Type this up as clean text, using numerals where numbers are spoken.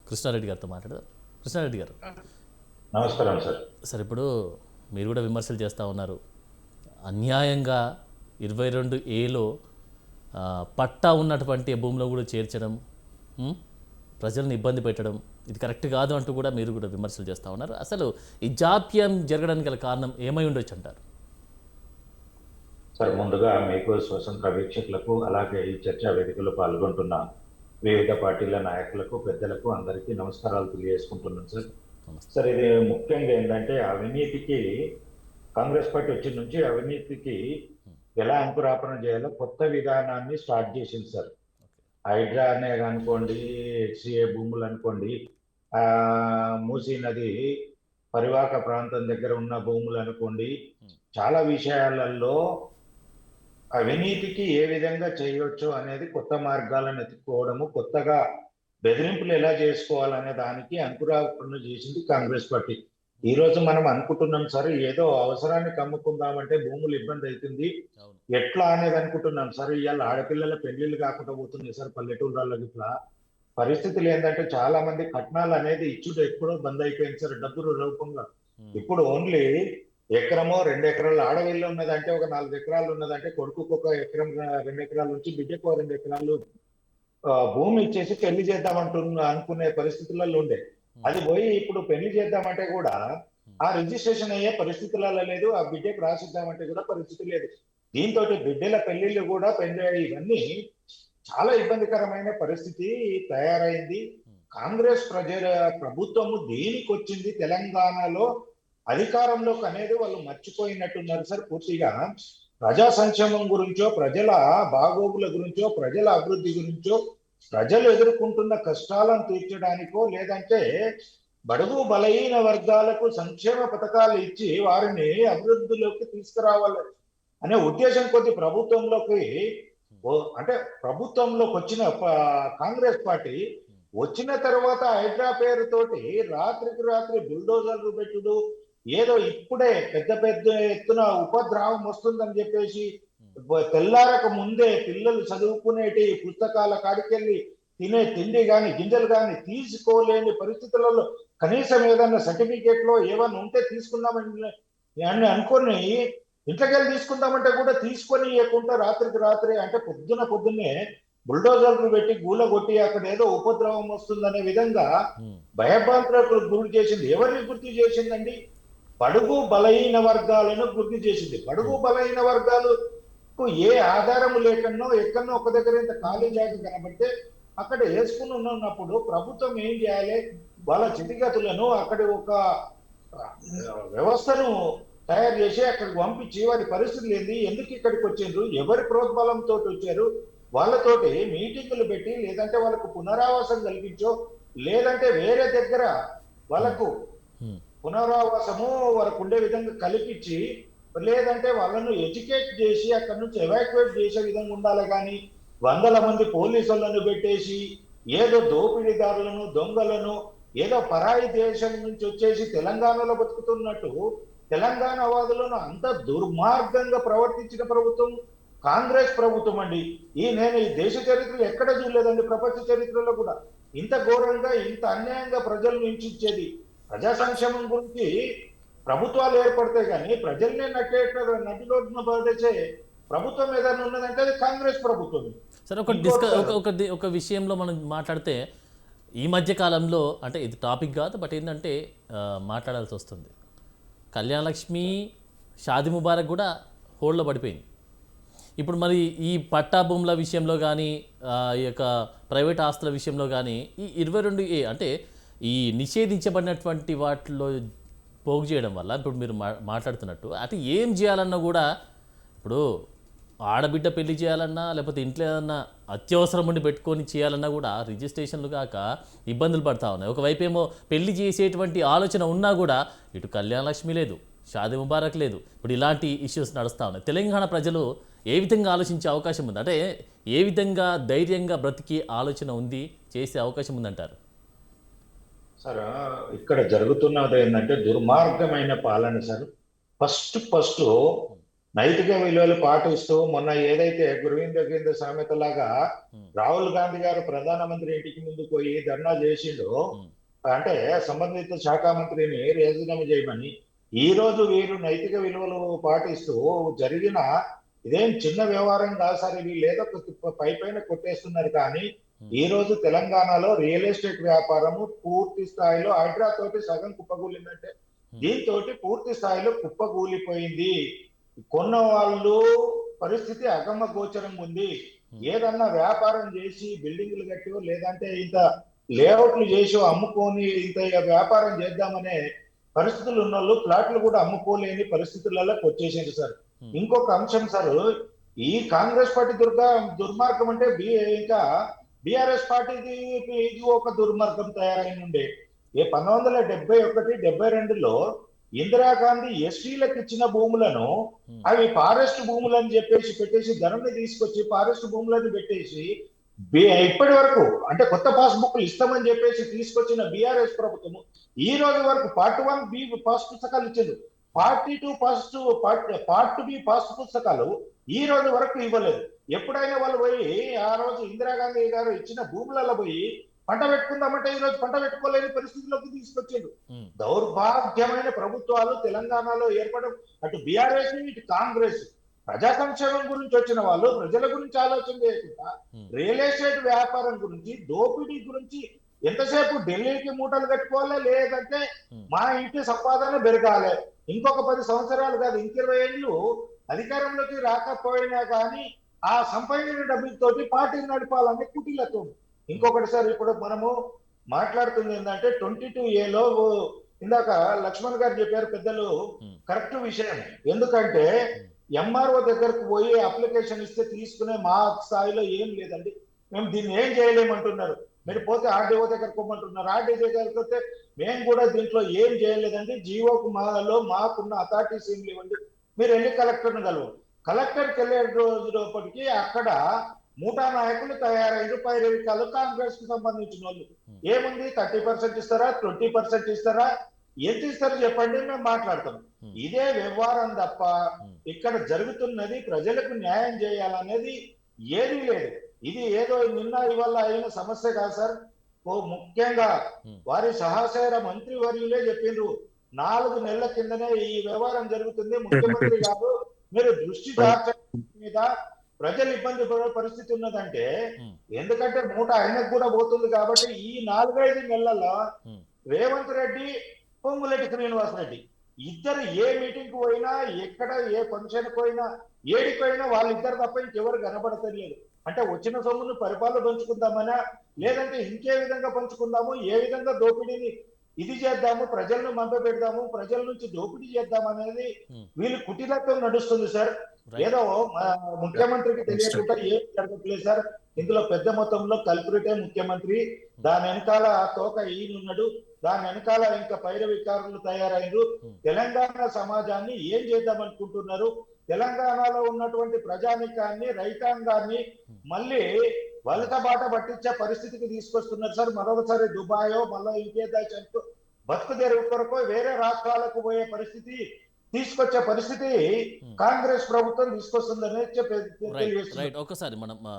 కృష్ణారెడ్డి గారితో మాట్లాడదాం. కృష్ణారెడ్డి గారు, నమస్కారం సార్. సార్ ఇప్పుడు మీరు కూడా విమర్శలు చేస్తూ ఉన్నారు. అన్యాయంగా 22A పట్టా ఉన్నటువంటి భూమిలో కూడా చేర్చడం, ఉం? ప్రజలను ఇబ్బంది పెట్టడం, ఇది కరెక్ట్ కాదు అంటూ కూడా మీరు కూడా విమర్శలు చేస్తూ ఉన్నారు. అసలు ఈ జాప్యం జరగడానికి గల కారణం ఏమై ఉండొచ్చు అంటారు? సార్, ముందుగా మీకు, స్వతంత్ర వీక్షకులకు, అలాగే ఈ చర్చా వేదికలో పాల్గొంటున్న వివిధ పార్టీల నాయకులకు, పెద్దలకు అందరికీ నమస్కారాలు తెలియజేసుకుంటున్నాను సార్. సార్, ఇది ముఖ్యంగా ఏంటంటే అవినీతికి కాంగ్రెస్ పార్టీ వచ్చిన నుంచి అవినీతికి ఎలా అంకురార్పణ చేయాలో కొత్త విధానాన్ని స్టార్ట్ చేసింది సార్. హైడ్రా అనే అనుకోండి, హెచ్సిఏ భూములు అనుకోండి, మూసీ నది పరివాహక ప్రాంతం దగ్గర ఉన్న భూములు అనుకోండి, చాలా విషయాలలో అవినీతికి ఏ విధంగా చేయొచ్చు అనేది కొత్త మార్గాలను ఎత్తుకోవడము, కొత్తగా బెదిరింపులు ఎలా చేసుకోవాలనే దానికి అంకురార్పణ చేసింది కాంగ్రెస్ పార్టీ. ఈ రోజు మనం అనుకుంటున్నాం సార్, ఏదో అవసరాన్ని కమ్ముకుందామంటే భూములు ఇబ్బంది అవుతుంది ఎట్లా అనేది అనుకుంటున్నాం సార్. ఇవాళ ఆడపిల్లల పెళ్లిళ్ళు కాకుండా పోతుంది సార్ పల్లెటూళ్ళకి. ఇట్లా పరిస్థితులు ఏంటంటే చాలా మంది కట్నాలు అనేది ఇచ్చుడు ఎప్పుడో బంద్ అయిపోయింది సార్, డబ్బులు రూపంగా. ఇప్పుడు ఓన్లీ ఎకరమో 2 ఎకరాలు ఆడవిల్లు ఉన్నదంటే, ఒక 4 ఎకరాలు ఉన్నదంటే కొడుకుకు 1 ఎకరం 2 ఎకరాల నుంచి బిడ్డకు 2 ఎకరాలు భూమి ఇచ్చేసి పెళ్లి అనుకునే పరిస్థితులలో ఉండే. అది పోయి ఇప్పుడు పెళ్లి చేద్దామంటే కూడా ఆ రిజిస్ట్రేషన్ అయ్యే పరిస్థితులలో లేదు, ఆ బిడ్డకు రాసిద్దామంటే కూడా పరిస్థితి లేదు. దీంతో బిడ్డల పెళ్లిళ్ళు కూడా ఇవన్నీ చాలా ఇబ్బందికరమైన పరిస్థితి తయారైంది. కాంగ్రెస్ ప్రభుత్వము దేనికి వచ్చింది తెలంగాణలో అధికారంలోకి అనేది వాళ్ళు మర్చిపోయినట్టున్నారు సార్. పూర్తిగా ప్రజా సంక్షేమం గురించో, ప్రజల బాగోగుల గురించో, ప్రజల అభివృద్ధి గురించో, ప్రజలు ఎదుర్కొంటున్న కష్టాలను తీర్చడానికో, లేదంటే బడుగు బలహీన వర్గాలకు సంక్షేమ పథకాలు ఇచ్చి వారిని అభివృద్ధిలోకి తీసుకురావాలి అనే ఉద్దేశం కొద్ది ప్రభుత్వంలోకి అంటే ప్రభుత్వంలోకి వచ్చిన కాంగ్రెస్ పార్టీ వచ్చిన తర్వాత హైడ్రా పేరుతోటి రాత్రికి రాత్రి బుల్డోజర్లు పెట్టుడు, ఏదో ఇప్పుడే పెద్ద పెద్ద ఎత్తున ఉపద్రవం వస్తుందని చెప్పేసి తెల్లారక ముందే పిల్లలు చదువుకునేటి పుస్తకాల కాడికెళ్ళి తినే తిండి కానీ గింజలు కానీ తీసుకోలేని పరిస్థితులలో కనీసం ఏదన్నా సర్టిఫికేట్ లో ఏమన్నా ఉంటే తీసుకుందామని అనుకొని ఇంట్లోకెళ్ళి తీసుకుందామంటే కూడా తీసుకొని ఇవ్వకుండా రాత్రికి రాత్రి, అంటే పొద్దున్నే బుల్డోజర్లు పెట్టి గూల కొట్టి అక్కడ ఏదో ఉపద్రవం వస్తుందనే విధంగా భయభ్రాంతులకు గురి చేసింది. ఎవరిని గుర్తు చేసిందండి? బడుగు బలహీన వర్గాలను గుర్తు చేసింది. బడుగు బలహీన వర్గాలకు ఏ ఆధారము లేకనో ఎక్కడో ఒక దగ్గర ఇంత ఖాళీ జాగా కనబడితే అక్కడ వేసుకుని ఉన్నప్పుడు ప్రభుత్వం ఏం చేయాలి? వాళ్ళ స్థితిగతులను అక్కడి ఒక వ్యవస్థను తయారు చేసి అక్కడికి పంపించి వారి పరిస్థితులు ఏంది, ఎందుకు ఇక్కడికి వచ్చిండ్రు, ఎవరి ప్రోద్బలంతో వచ్చారు, వాళ్ళతోటి మీటింగులు పెట్టి, లేదంటే వాళ్ళకు పునరావాసం కల్పించో, లేదంటే వేరే దగ్గర వాళ్ళకు పునరావాసము వరకు ఉండే విధంగా కల్పించి, లేదంటే వాళ్ళను ఎడ్యుకేట్ చేసి అక్కడి నుంచి ఎవాక్యుయేట్ చేసే విధంగా ఉండాలి. కానీ 100 మంది పోలీసులను పెట్టేసి ఏదో దోపిడీదారులను, దొంగలను, ఏదో పరాయి దేశం నుంచి వచ్చేసి తెలంగాణలో బతుకుతున్నట్టు తెలంగాణ వాదులను అంత దుర్మార్గంగా ప్రవర్తించిన ప్రభుత్వం కాంగ్రెస్ ప్రభుత్వం అండి. నేను ఈ దేశ చరిత్రలో ఎక్కడ చూడలేదండి, ప్రపంచ చరిత్రలో కూడా ఇంత ఘోరంగా, ఇంత అన్యాయంగా ప్రజలను హింసించేది. ప్రజా సంక్షేమం గురించి ప్రభుత్వాలు ఏర్పడతాయి కానీ ప్రజల్నే నటిలోన పడేసే ప్రభుత్వం ఏదైనా ఉన్నదంటే అది కాంగ్రెస్ ప్రభుత్వం. సరే, ఒక విషయంలో మనం మాట్లాడితే ఈ మధ్య కాలంలో, అంటే ఇది టాపిక్ కాదు, బట్ ఏంటంటే మాట్లాడాల్సి వస్తుంది. కళ్యాణలక్ష్మి, షాదీ ముబారక్ కూడా హోల్డ్లో పడిపోయింది. ఇప్పుడు మరి ఈ పట్టా భూముల విషయంలో కానీ, ఈ యొక్క ప్రైవేట్ ఆస్తుల విషయంలో కానీ, ఈ 22A అంటే ఈ నిషేధించబడినటువంటి వాటిలో పోగు చేయడం వల్ల ఇప్పుడు మీరు మాట్లాడుతున్నట్టు అంటే ఏం చేయాలన్నా కూడా, ఇప్పుడు ఆడబిడ్డ పెళ్లి చేయాలన్నా, లేకపోతే ఇంట్లో ఏదన్నా అత్యవసరం ఉండి పెట్టుకొని చేయాలన్నా కూడా రిజిస్ట్రేషన్లు కాక ఇబ్బందులు పడతా ఉన్నాయి. ఒకవైపు ఏమో పెళ్లి చేసేటువంటి ఆలోచన ఉన్నా కూడా ఇటు కళ్యాణలక్ష్మి లేదు, షాదీ ముబారక్ లేదు. ఇప్పుడు ఇలాంటి ఇష్యూస్ నడుస్తూ ఉన్నాయి. తెలంగాణ ప్రజలు ఏ విధంగా ఆలోచించే అవకాశం ఉంది, అంటే ఏ విధంగా ధైర్యంగా బ్రతికి ఆలోచన ఉంది, చేసే అవకాశం ఉందంటారు? సార్, ఇక్కడ జరుగుతున్నది ఏంటంటే దుర్మార్గమైన పాలన సార్. ఫస్ట్ నైతిక విలువలు పాటిస్తూ మొన్న ఏదైతే గురువింద కింద సామెతలాగా ఉమ్, రాహుల్ గాంధీ గారు ప్రధానమంత్రి ఇంటికి ముందు పోయి ధర్నా చేసిండో, ఉమ్, అంటే సంబంధిత శాఖ మంత్రిని రాజీనామా చేయమని, ఈ రోజు వీరు నైతిక విలువలు పాటిస్తూ జరిగిన ఇదేం చిన్న వ్యవహారం కాదు సార్. వీళ్ళు ఏదో పై పైన కొట్టేస్తున్నారు కానీ ఉమ్, ఈ రోజు తెలంగాణలో రియల్ ఎస్టేట్ వ్యాపారము పూర్తి స్థాయిలో హైడ్రా తోటి సగం కుప్పకూలిందంటే ఉమ్, దీంతో పూర్తి స్థాయిలో కుప్పకూలిపోయింది. కొన్న వాళ్ళు పరిస్థితి అగమ్య గోచరంగా ఉంది. ఏదన్నా వ్యాపారం చేసి బిల్డింగ్లు కట్టో లేదంటే ఇంత లేఅవుట్లు చేసి అమ్ముకొని ఇంత వ్యాపారం చేద్దామనే పరిస్థితులు ఉన్న వాళ్ళు ఫ్లాట్లు కూడా అమ్ముకోలేని పరిస్థితులలోకి వచ్చేసింది సార్. ఉమ్, ఇంకొక అంశం సార్, ఈ కాంగ్రెస్ పార్టీ దుర్మార్గం అంటే ఇంకా బిఆర్ఎస్ పార్టీది ఇది ఒక దుర్మార్గం తయారైన ఉండే. 1971, 72లో ఇందిరాగాంధీ ఎస్టీలకు ఇచ్చిన భూములను ఉమ్, అవి ఫారెస్ట్ భూములని చెప్పేసి పెట్టేసి ధరని తీసుకొచ్చి ఫారెస్ట్ భూములని పెట్టేసి ఇప్పటి వరకు అంటే కొత్త పాస్బుక్లు ఇస్తామని చెప్పేసి తీసుకొచ్చిన బిఆర్ఎస్ ప్రభుత్వం ఈ రోజు వరకు పార్ట్ 1 బి పాస్ పుస్తకాలు ఇచ్చింది, పార్ట్ 2 పార్ట్ 2 బి పాస్ పుస్తకాలు ఈ రోజు వరకు ఇవ్వలేదు. ఎప్పుడైనా వాళ్ళు పోయి ఆ రోజు ఇందిరాగాంధీ గారు ఇచ్చిన భూములలో పోయి పంట పెట్టుకుందామంటే ఈ రోజు పంట పెట్టుకోలేని పరిస్థితిలోకి తీసుకొచ్చిండు. ఉమ్, దౌర్భాగ్యమైన ప్రభుత్వాలు తెలంగాణలో ఏర్పడడం, అటు బీఆర్ఎస్ ఇటు కాంగ్రెస్ ప్రజా సంక్షేమం గురించి వచ్చిన వాళ్ళు ప్రజల గురించి ఆలోచన చేయకుండా ఉమ్, రియల్ ఎస్టేట్ వ్యాపారం గురించి దోపిడీ గురించి ఎంతసేపు ఢిల్లీకి మూటలు కట్టుకోవాలి, లేదంటే ఉమ్, మా ఇంటి సంపాదన పెరగాలి, ఇంకొక 10 సంవత్సరాలు కాదు ఇంక 20 ఏళ్ళు అధికారంలోకి రాకపోయినా కానీ ఆ సంపాదించిన డబ్బులతోటి పార్టీని నడపాలని కుటీలతో. ఇంకొకటి సార్, ఇప్పుడు మనము మాట్లాడుతుంది ఏంటంటే 22A ఇందాక లక్ష్మణ్ గారు చెప్పారు పెద్దలు, ఉమ్, కరెక్ట్ విషయం. ఎందుకంటే ఎంఆర్ఓ దగ్గరకు పోయి అప్లికేషన్ ఇస్తే తీసుకునే మా స్థాయిలో ఏం లేదండి, మేము దీన్ని ఏం చేయలేమంటున్నారు. మీరు పోతే ఆర్డీఓ దగ్గరకు పోమంటున్నారు, ఆర్డీఓ దగ్గరకు పోతే మేము కూడా దీంట్లో ఏం చేయలేదండి, జీవోకు మాకున్న అథారిటీస్ ఏం లేవండి, మీరు వెళ్ళి కలెక్టర్ని కలవండి. కలెక్టర్కి వెళ్ళే రోజులోపటికి అక్కడ మూటా నాయకులు తయారైన పైరవికాలు కాంగ్రెస్ కు సంబంధించిన వాళ్ళు. ఏముంది, 30% ఇస్తారా, 20% ఇస్తారా, ఎంత ఇస్తారు చెప్పండి, మేము మాట్లాడతాం. ఇదే వ్యవహారం తప్ప ఇక్కడ జరుగుతున్నది ప్రజలకు న్యాయం చేయాలనేది ఏదీ లేదు. ఇది ఏదో నిన్న ఇవాళ అయిన సమస్య కాదు సార్. ముఖ్యంగా వారి సహచర మంత్రి వర్యులే చెప్పిండ్రు, 4 నెలల కిందనే ఈ వ్యవహారం జరుగుతుంది, ముఖ్యమంత్రి గారు మీరు దృష్టి దాచడం మీద ప్రజలు ఇబ్బంది పడే పరిస్థితి ఉన్నదంటే, ఎందుకంటే మూట ఆయనకు కూడా పోతుంది కాబట్టి ఈ 4-5 నెలల్లో రేవంత్ రెడ్డి, పొంగులేటి శ్రీనివాసరెడ్డి ఇద్దరు ఏ మీటింగ్ కు పోయినా, ఎక్కడ ఏ ఫంక్షన్ పోయినా, ఏడికి పోయినా వాళ్ళిద్దరు తప్ప ఇంకెవరు కనబడతలేదు. అంటే వచ్చిన సొమ్మును పరిపాలన పంచుకుందామనా, లేదంటే ఇంకే విధంగా పంచుకుందాము, ఏ విధంగా దోపిడీని ఇది చేద్దాము, ప్రజలను పెడదాము, ప్రజల నుంచి దోపిడీ చేద్దాం అనేది వీళ్ళు కుటిలతో నడుస్తుంది సార్. ఏదో ముఖ్యమంత్రికి తెలియకుండా ఏం జరగట్లేదు సార్. ఇందులో పెద్ద మొత్తంలో కల్పరిటే ముఖ్యమంత్రి, దాని వెనకాల తోక ఈయనున్నాడు, దాని వెనకాల ఇంకా పైరవికారులు తయారైనరు. తెలంగాణ సమాజాన్ని ఏం చేద్దాం అనుకుంటున్నారు, తెలంగాణలో ఉన్నటువంటి ప్రజానికాన్ని, రైతాంగాన్ని మళ్ళీ వలత బాట పట్టించే పరిస్థితికి తీసుకొస్తున్నారు సార్. మరొకసారి దుబాయో మళ్ళీ ఇంకే దేశానికి బతుకు తెరువు కొరకు వేరే రాష్ట్రాలకు పోయే పరిస్థితి తీసుకొచ్చే పరిస్థితి కాంగ్రెస్ ప్రభుత్వం తీసుకొస్తుందనే చెప్పి ఒకసారి మనం